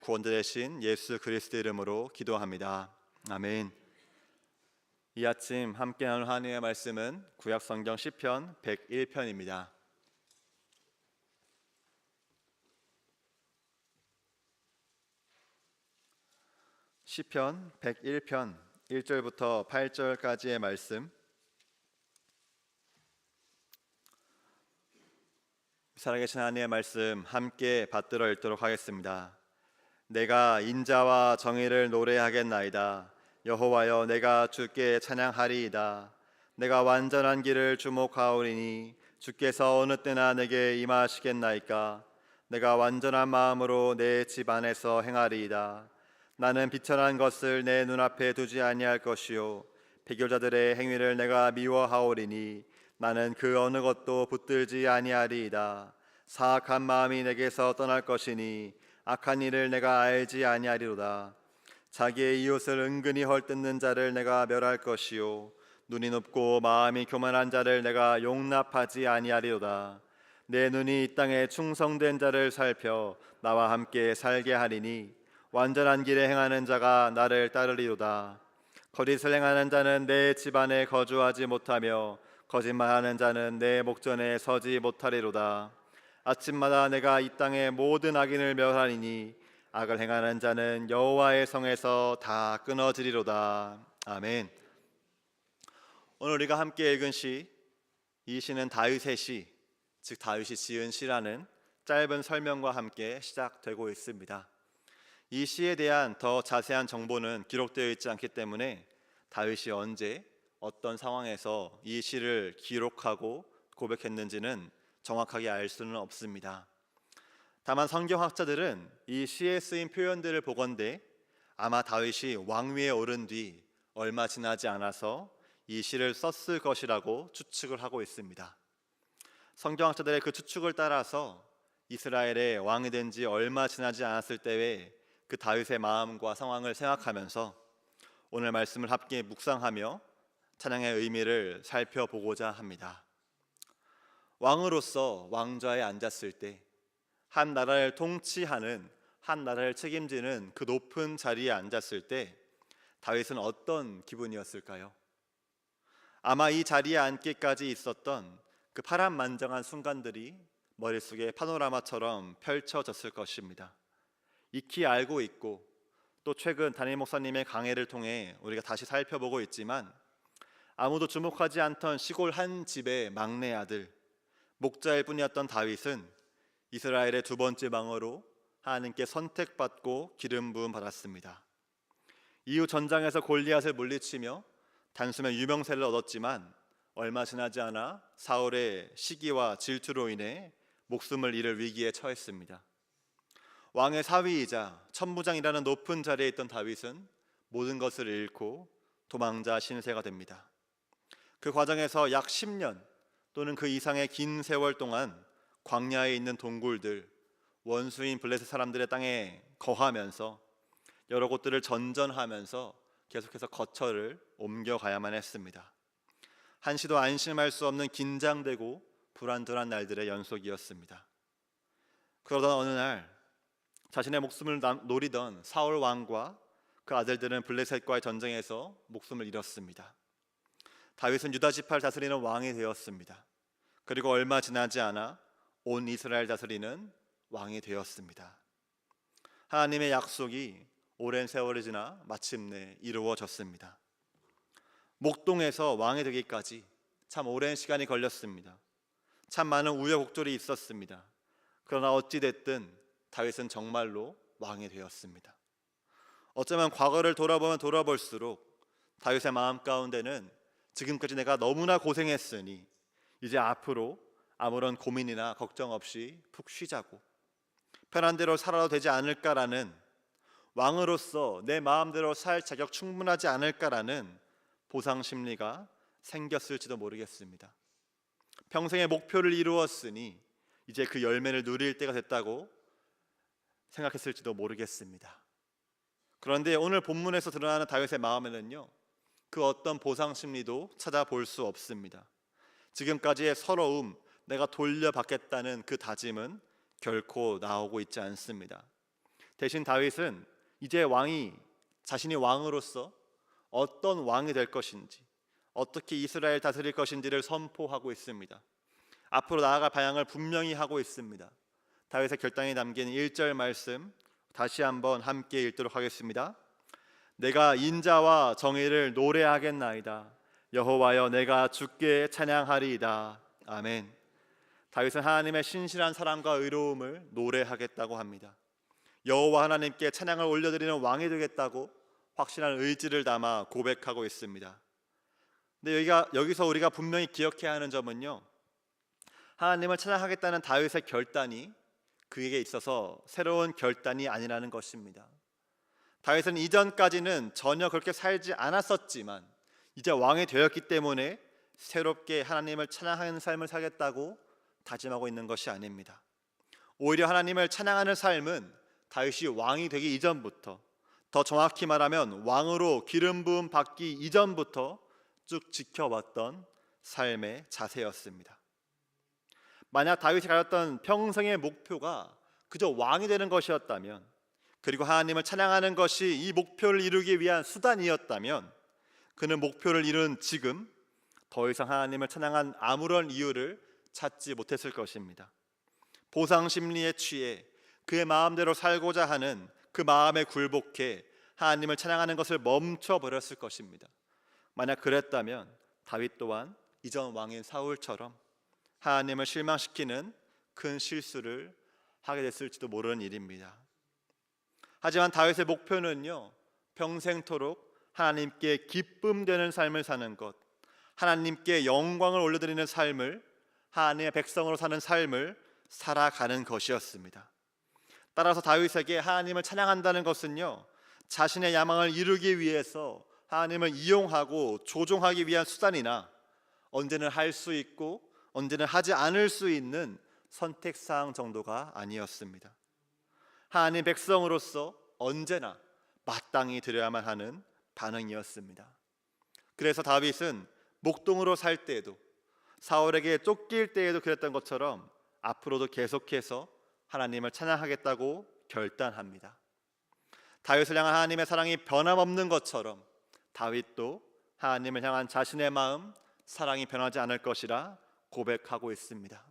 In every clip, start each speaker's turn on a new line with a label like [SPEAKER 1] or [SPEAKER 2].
[SPEAKER 1] 구원자 되신 예수 그리스도 이름으로 기도합니다. 아멘. 이 아침 함께 나눌 하나님의 말씀은 구약 성경 시편 101편입니다. 시편 101편 1절부터 8절까지의 말씀, 살아계신 하나님의 말씀 함께 받들어 읽도록 하겠습니다. 내가 인자와 정의를 노래하겠나이다. 여호와여, 내가 주께 찬양하리이다. 내가 완전한 길을 주목하오리니 주께서 어느 때나 내게 임하시겠나이까. 내가 완전한 마음으로 내 집 안에서 행하리이다. 나는 비천한 것을 내 눈앞에 두지 아니할 것이요 배교자들의 행위를 내가 미워하오리니 나는 그 어느 것도 붙들지 아니하리이다. 사악한 마음이 내게서 떠날 것이니 악한 일을 내가 알지 아니하리로다. 자기의 이웃을 은근히 헐뜯는 자를 내가 멸할 것이요 눈이 높고 마음이 교만한 자를 내가 용납하지 아니하리로다. 내 눈이 이 땅에 충성된 자를 살펴 나와 함께 살게 하리니 완전한 길에 행하는 자가 나를 따르리로다. 거짓을 행하는 자는 내 집안에 거주하지 못하며 거짓말하는 자는 내 목전에 서지 못하리로다. 아침마다 내가 이 땅의 모든 악인을 멸하리니 악을 행하는 자는 여호와의 성에서 다 끊어지리로다. 아멘. 오늘 우리가 함께 읽은 시, 이 시는 다윗의 시, 즉 다윗이 지은 시라는 짧은 설명과 함께 시작되고 있습니다. 이 시에 대한 더 자세한 정보는 기록되어 있지 않기 때문에 다윗이 언제 어떤 상황에서 이 시를 기록하고 고백했는지는 정확하게 알 수는 없습니다. 다만 성경학자들은 이 시에 쓰인 표현들을 보건대 아마 다윗이 왕위에 오른 뒤 얼마 지나지 않아서 이 시를 썼을 것이라고 추측을 하고 있습니다. 성경학자들의 그 추측을 따라서 이스라엘의 왕이 된 지 얼마 지나지 않았을 때의 그 다윗의 마음과 상황을 생각하면서 오늘 말씀을 함께 묵상하며 찬양의 의미를 살펴보고자 합니다. 왕으로서 왕좌에 앉았을 때, 한 나라를 통치하는, 한 나라를 책임지는 그 높은 자리에 앉았을 때 다윗은 어떤 기분이었을까요? 아마 이 자리에 앉기까지 있었던 그 파란만장한 순간들이 머릿속에 파노라마처럼 펼쳐졌을 것입니다. 익히 알고 있고 또 최근 담임 목사님의 강해를 통해 우리가 다시 살펴보고 있지만 아무도 주목하지 않던 시골 한 집의 막내 아들, 목자일 뿐이었던 다윗은 이스라엘의 두 번째 왕으로 하나님께 선택받고 기름 부음 받았습니다. 이후 전장에서 골리앗을 물리치며 단숨에 유명세를 얻었지만 얼마 지나지 않아 사울의 시기와 질투로 인해 목숨을 잃을 위기에 처했습니다. 왕의 사위이자 천부장이라는 높은 자리에 있던 다윗은 모든 것을 잃고 도망자 신세가 됩니다. 그 과정에서 약 10년 또는 그 이상의 긴 세월 동안 광야에 있는 동굴들, 원수인 블레셋 사람들의 땅에 거하면서 여러 곳들을 전전하면서 계속해서 거처를 옮겨가야만 했습니다. 한시도 안심할 수 없는 긴장되고 불안정한 날들의 연속이었습니다. 그러던 어느 날 자신의 목숨을 노리던 사울 왕과 그 아들들은 블레셋과의 전쟁에서 목숨을 잃었습니다. 다윗은 유다 지파를 다스리는 왕이 되었습니다. 그리고 얼마 지나지 않아 온 이스라엘 다스리는 왕이 되었습니다. 하나님의 약속이 오랜 세월이 지나 마침내 이루어졌습니다. 목동에서 왕이 되기까지 참 오랜 시간이 걸렸습니다. 참 많은 우여곡절이 있었습니다. 그러나 어찌됐든 다윗은 정말로 왕이 되었습니다. 어쩌면 과거를 돌아보면 돌아볼수록 다윗의 마음 가운데는 지금까지 내가 너무나 고생했으니 이제 앞으로 아무런 고민이나 걱정 없이 푹 쉬자고, 편한 대로 살아도 되지 않을까라는, 왕으로서 내 마음대로 살 자격 충분하지 않을까라는 보상 심리가 생겼을지도 모르겠습니다. 평생의 목표를 이루었으니 이제 그 열매를 누릴 때가 됐다고 생각했을지도 모르겠습니다. 그런데 오늘 본문에서 드러나는 다윗의 마음에는요, 그 어떤 보상 심리도 찾아볼 수 없습니다. 지금까지의 서러움, 내가 돌려받겠다는 그 다짐은 결코 나오고 있지 않습니다. 대신 다윗은 이제 자신이 왕으로서 어떤 왕이 될 것인지, 어떻게 이스라엘 다스릴 것인지를 선포하고 있습니다. 앞으로 나아갈 방향을 분명히 하고 있습니다. 다윗의 결단이 담긴 1절 말씀 다시 한번 함께 읽도록 하겠습니다. 내가 인자와 정의를 노래하겠나이다. 여호와여, 내가 주께 찬양하리이다. 아멘. 다윗은 하나님의 신실한 사랑과 의로움을 노래하겠다고 합니다. 여호와 하나님께 찬양을 올려드리는 왕이 되겠다고 확실한 의지를 담아 고백하고 있습니다. 근데 여기서 우리가 분명히 기억해야 하는 점은요, 하나님을 찬양하겠다는 다윗의 결단이 그에게 있어서 새로운 결단이 아니라는 것입니다. 다윗은 이전까지는 전혀 그렇게 살지 않았었지만 이제 왕이 되었기 때문에 새롭게 하나님을 찬양하는 삶을 살겠다고 다짐하고 있는 것이 아닙니다. 오히려 하나님을 찬양하는 삶은 다윗이 왕이 되기 이전부터, 더 정확히 말하면 왕으로 기름 부음 받기 이전부터 쭉 지켜왔던 삶의 자세였습니다. 만약 다윗이 가졌던 평생의 목표가 그저 왕이 되는 것이었다면, 그리고 하나님을 찬양하는 것이 이 목표를 이루기 위한 수단이었다면, 그는 목표를 이룬 지금 더 이상 하나님을 찬양한 아무런 이유를 찾지 못했을 것입니다. 보상 심리에 취해 그의 마음대로 살고자 하는 그 마음에 굴복해 하나님을 찬양하는 것을 멈춰버렸을 것입니다. 만약 그랬다면 다윗 또한 이전 왕인 사울처럼 하나님을 실망시키는 큰 실수를 하게 됐을지도 모르는 일입니다. 하지만 다윗의 목표는요, 평생토록 하나님께 기쁨 되는 삶을 사는 것, 하나님께 영광을 올려드리는 삶을, 하나님의 백성으로 사는 삶을 살아가는 것이었습니다. 따라서 다윗에게 하나님을 찬양한다는 것은요, 자신의 야망을 이루기 위해서 하나님을 이용하고 조종하기 위한 수단이나 언제는 할 수 있고 언제는 하지 않을 수 있는 선택사항 정도가 아니었습니다. 하나님 백성으로서 언제나 마땅히 드려야만 하는 반응이었습니다. 그래서 다윗은 목동으로 살 때에도, 사울에게 쫓길 때에도 그랬던 것처럼 앞으로도 계속해서 하나님을 찬양하겠다고 결단합니다. 다윗을 향한 하나님의 사랑이 변함없는 것처럼 다윗도 하나님을 향한 자신의 마음, 사랑이 변하지 않을 것이라 고백하고 있습니다.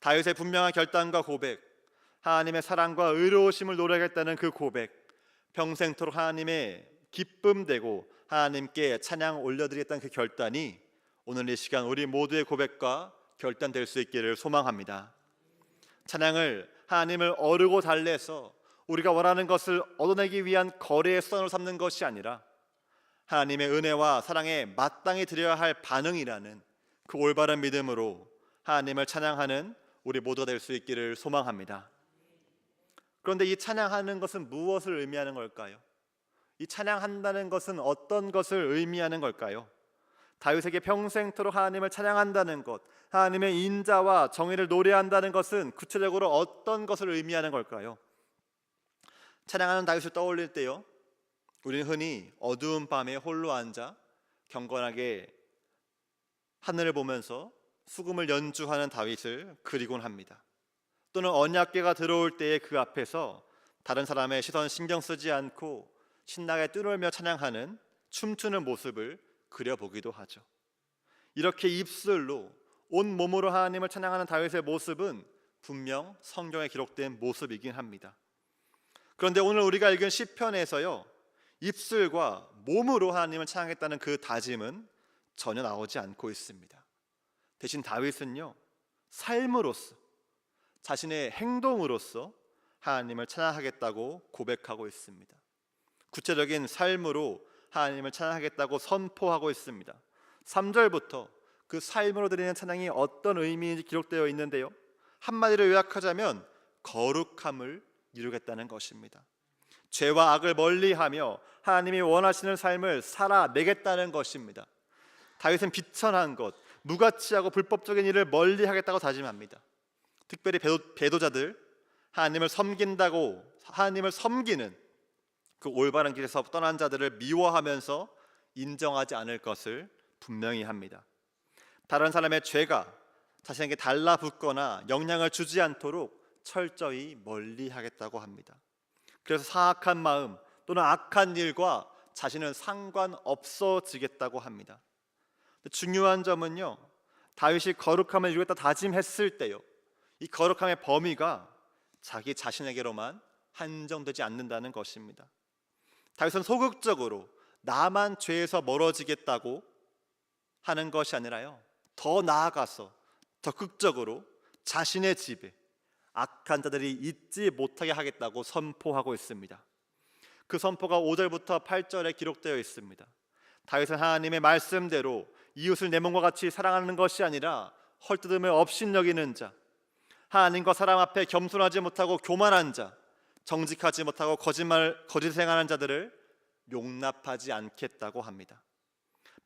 [SPEAKER 1] 다윗의 분명한 결단과 고백, 하나님의 사랑과 의로우심을 노래하겠다는 그 고백, 평생토록 하나님의 기쁨되고 하나님께 찬양 올려드리겠다는 그 결단이 오늘 이 시간 우리 모두의 고백과 결단될 수 있기를 소망합니다. 찬양을 하나님을 어르고 달래서 우리가 원하는 것을 얻어내기 위한 거래의 수단으로 삼는 것이 아니라 하나님의 은혜와 사랑에 마땅히 드려야 할 반응이라는 그 올바른 믿음으로 하나님을 찬양하는 우리 모두가 될 수 있기를 소망합니다. 그런데 이 찬양하는 것은 무엇을 의미하는 걸까요? 이 찬양한다는 것은 어떤 것을 의미하는 걸까요? 다윗에게 평생토록 하나님을 찬양한다는 것, 하나님의 인자와 정의를 노래한다는 것은 구체적으로 어떤 것을 의미하는 걸까요? 찬양하는 다윗을 떠올릴 때요, 우리는 흔히 어두운 밤에 홀로 앉아 경건하게 하늘을 보면서 수금을 연주하는 다윗을 그리곤 합니다. 또는 언약궤가 들어올 때에 그 앞에서 다른 사람의 시선 신경 쓰지 않고 신나게 뛰놀며 찬양하는, 춤추는 모습을 그려보기도 하죠. 이렇게 입술로 온 몸으로 하나님을 찬양하는 다윗의 모습은 분명 성경에 기록된 모습이긴 합니다. 그런데 오늘 우리가 읽은 시편에서요, 입술과 몸으로 하나님을 찬양했다는 그 다짐은 전혀 나오지 않고 있습니다. 대신 다윗은요, 삶으로서, 자신의 행동으로서 하나님을 찬양하겠다고 고백하고 있습니다. 구체적인 삶으로 하나님을 찬양하겠다고 선포하고 있습니다. 3절부터 그 삶으로 드리는 찬양이 어떤 의미인지 기록되어 있는데요, 한마디로 요약하자면 거룩함을 이루겠다는 것입니다. 죄와 악을 멀리하며 하나님이 원하시는 삶을 살아내겠다는 것입니다. 다윗은 비천한 것, 무가치하고 불법적인 일을 멀리하겠다고 다짐합니다. 특별히 배도자들, 하나님을 섬기는 그 올바른 길에서 떠난 자들을 미워하면서 인정하지 않을 것을 분명히 합니다. 다른 사람의 죄가 자신에게 달라붙거나 영향을 주지 않도록 철저히 멀리하겠다고 합니다. 그래서 사악한 마음 또는 악한 일과 자신은 상관없어지겠다고 합니다. 중요한 점은요, 다윗이 거룩함을 이루겠다 다짐했을 때요, 이 거룩함의 범위가 자기 자신에게로만 한정되지 않는다는 것입니다. 다윗은 소극적으로 나만 죄에서 멀어지겠다고 하는 것이 아니라요, 더 나아가서 적극적으로 자신의 집에 악한 자들이 있지 못하게 하겠다고 선포하고 있습니다. 그 선포가 5절부터 8절에 기록되어 있습니다. 다윗은 하나님의 말씀대로 이웃을 내 몸과 같이 사랑하는 것이 아니라 헐뜯음을 업신여기는 자, 하나님과 사람 앞에 겸손하지 못하고 교만한 자, 정직하지 못하고 거짓 행하는 자들을 용납하지 않겠다고 합니다.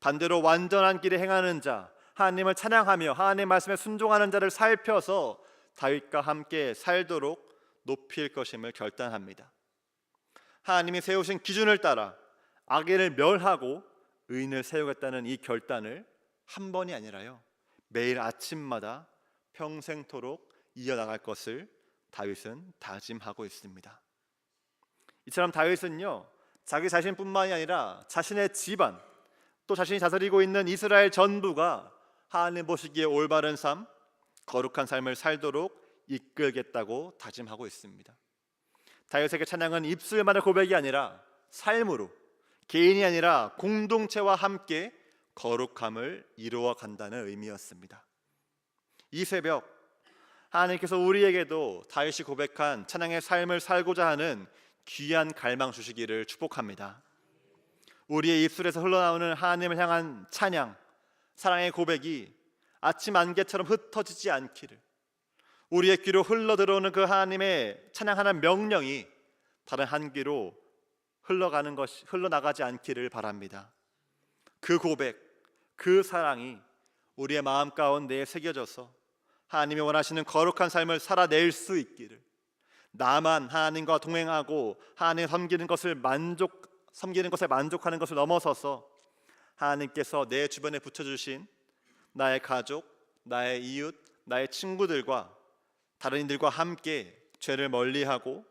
[SPEAKER 1] 반대로 완전한 길에 행하는 자, 하나님을 찬양하며 하나님의 말씀에 순종하는 자를 살펴서 다윗과 함께 살도록 높일 것임을 결단합니다. 하나님이 세우신 기준을 따라 악인을 멸하고 의인을 세우겠다는 이 결단을 한 번이 아니라요, 매일 아침마다 평생토록 이어나갈 것을 다윗은 다짐하고 있습니다. 이처럼 다윗은요, 자기 자신뿐만이 아니라 자신의 집안, 또 자신이 다스리고 있는 이스라엘 전부가 하나님 보시기에 올바른 삶, 거룩한 삶을 살도록 이끌겠다고 다짐하고 있습니다. 다윗에게 찬양은 입술만의 고백이 아니라 삶으로, 개인이 아니라 공동체와 함께 거룩함을 이루어 간다는 의미였습니다. 이 새벽 하나님께서 우리에게도 다윗이 고백한 찬양의 삶을 살고자 하는 귀한 갈망 주시기를 축복합니다. 우리의 입술에서 흘러나오는 하나님을 향한 찬양, 사랑의 고백이 아침 안개처럼 흩어지지 않기를, 우리의 귀로 흘러들어오는 그 하나님의 찬양하는 명령이 다른 한 귀로 흘러나가지 않기를 바랍니다. 그 고백, 그 사랑이 우리의 마음 가운데에 새겨져서 하나님이 원하시는 거룩한 삶을 살아낼 수 있기를, 나만 하나님과 동행하고 하나님 섬기는 것에 만족하는 것을 넘어서서 하나님께서 내 주변에 붙여주신 나의 가족, 나의 이웃, 나의 친구들과 다른 이들과 함께 죄를 멀리하고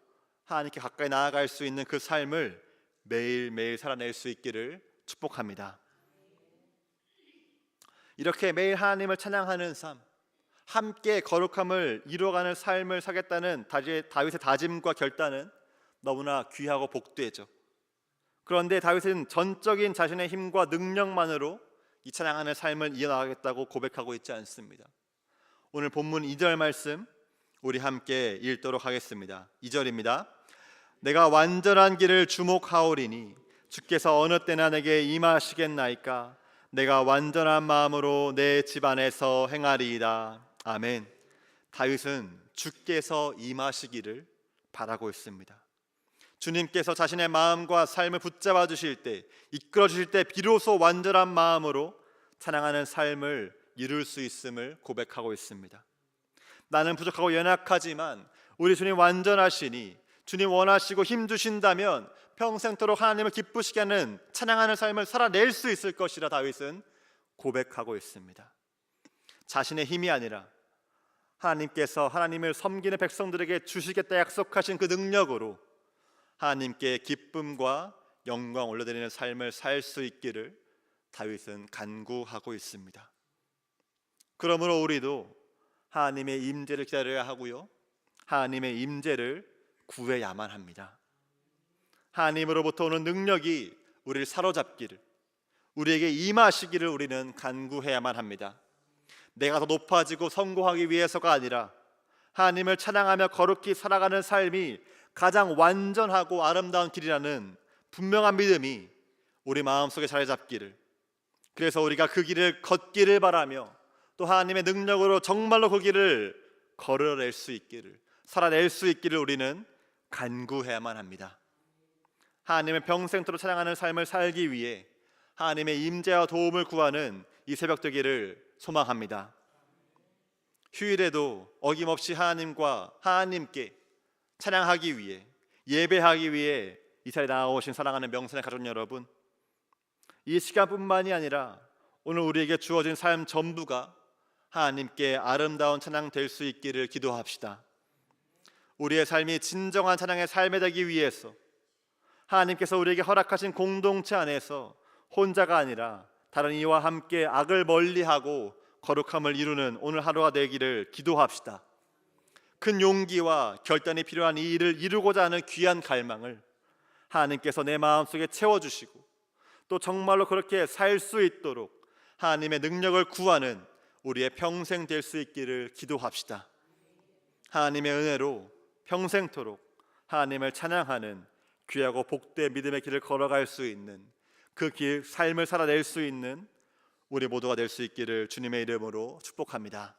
[SPEAKER 1] 하나님께 가까이 나아갈 수 있는 그 삶을 매일매일 살아낼 수 있기를 축복합니다. 이렇게 매일 하나님을 찬양하는 삶, 함께 거룩함을 이루어가는 삶을 살겠다는 다윗의 다짐과 결단은 너무나 귀하고 복되죠. 그런데 다윗은 전적인 자신의 힘과 능력만으로 이 찬양하는 삶을 이어나가겠다고 고백하고 있지 않습니다. 오늘 본문 2절 말씀 우리 함께 읽도록 하겠습니다. 2절입니다. 내가 완전한 길을 주목하오리니 주께서 어느 때나 내게 임하시겠나이까. 내가 완전한 마음으로 내 집안에서 행하리이다. 아멘. 다윗은 주께서 임하시기를 바라고 있습니다. 주님께서 자신의 마음과 삶을 붙잡아 주실 때, 이끌어 주실 때 비로소 완전한 마음으로 찬양하는 삶을 이룰 수 있음을 고백하고 있습니다. 나는 부족하고 연약하지만 우리 주님 완전하시니 주님 원하시고 힘 주신다면 평생토록 하나님을 기쁘시게 하는 찬양하는 삶을 살아낼 수 있을 것이라 다윗은 고백하고 있습니다. 자신의 힘이 아니라 하나님께서 하나님을 섬기는 백성들에게 주시겠다 약속하신 그 능력으로 하나님께 기쁨과 영광 올려드리는 삶을 살 수 있기를 다윗은 간구하고 있습니다. 그러므로 우리도 하나님의 임재를 기다려야 하고요, 하나님의 임재를 구해야만 합니다. 하나님으로부터 오는 능력이 우리를 사로잡기를, 우리에게 임하시기를 우리는 간구해야만 합니다. 내가 더 높아지고 성공하기 위해서가 아니라 하나님을 찬양하며 거룩히 살아가는 삶이 가장 완전하고 아름다운 길이라는 분명한 믿음이 우리 마음속에 자리 잡기를, 그래서 우리가 그 길을 걷기를 바라며 또 하나님의 능력으로 정말로 그 길을 걸어낼 수 있기를, 살아낼 수 있기를 우리는 간구해야만 합니다. 하나님을 평생토록 찬양하는 삶을 살기 위해 하나님의 임재와 도움을 구하는 이 새벽 되기를 소망합니다. 휴일에도 어김없이 하나님께 찬양하기 위해, 예배하기 위해 이 자리에 나오신 사랑하는 명선의 가족 여러분, 이 시간뿐만이 아니라 오늘 우리에게 주어진 삶 전부가 하나님께 아름다운 찬양 될 수 있기를 기도합시다. 우리의 삶이 진정한 찬양의 삶이 되기 위해서 하나님께서 우리에게 허락하신 공동체 안에서 혼자가 아니라 다른 이와 함께 악을 멀리하고 거룩함을 이루는 오늘 하루가 되기를 기도합시다. 큰 용기와 결단이 필요한 이 일을 이루고자 하는 귀한 갈망을 하나님께서 내 마음속에 채워주시고 또 정말로 그렇게 살 수 있도록 하나님의 능력을 구하는 우리의 평생 될 수 있기를 기도합시다. 하나님의 은혜로 평생토록 하나님을 찬양하는 귀하고 복된 믿음의 길을 걸어갈 수 있는 그 길, 삶을 살아낼 수 있는 우리 모두가 될 수 있기를 주님의 이름으로 축복합니다.